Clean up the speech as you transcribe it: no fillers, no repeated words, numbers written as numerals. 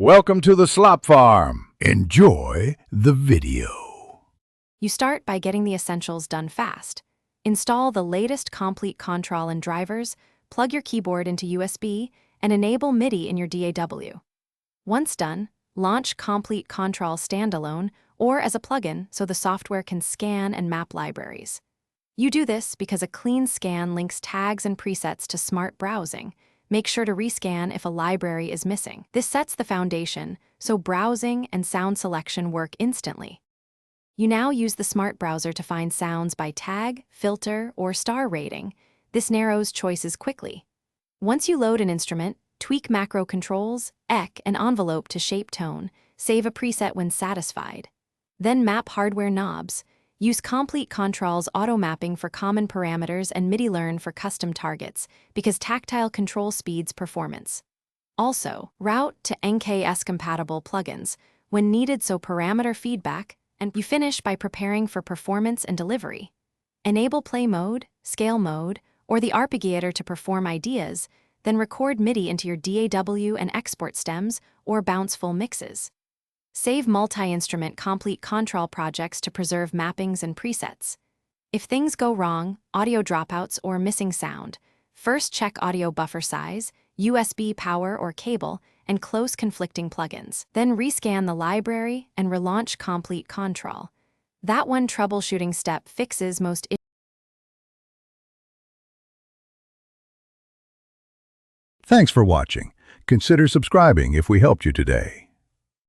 Welcome to the Slop Farm. Enjoy the video. You start by getting the essentials done fast. Install the latest Komplete Kontrol and drivers, plug your keyboard into USB, and enable MIDI in your DAW. Once done, launch Komplete Kontrol standalone or as a plugin so the software can scan and map libraries. You do this because a clean scan links tags and presets to smart browsing. Make sure to rescan if a library is missing. This sets the foundation so browsing and sound selection work instantly. You now use the smart browser to find sounds by tag, filter, or star rating. This narrows choices quickly. Once you load an instrument, tweak macro controls, EQ, and envelope to shape tone. Save a preset when satisfied. Then map hardware knobs. Use Komplete Kontrol's auto-mapping for common parameters and MIDI learn for custom targets, because tactile control speeds performance. Also, route to NKS-compatible plugins when needed so parameter feedback, and you finish by preparing for performance and delivery. Enable play mode, scale mode, or the arpeggiator to perform ideas, then record MIDI into your DAW and export stems or bounce full mixes. Save multi-instrument Komplete Kontrol projects to preserve mappings and presets. If things go wrong, audio dropouts or missing sound, first check audio buffer size, USB power or cable, and close conflicting plugins. Then rescan the library and relaunch Komplete Kontrol. That one troubleshooting step fixes most issues. Thanks for watching. Consider subscribing if we helped you today.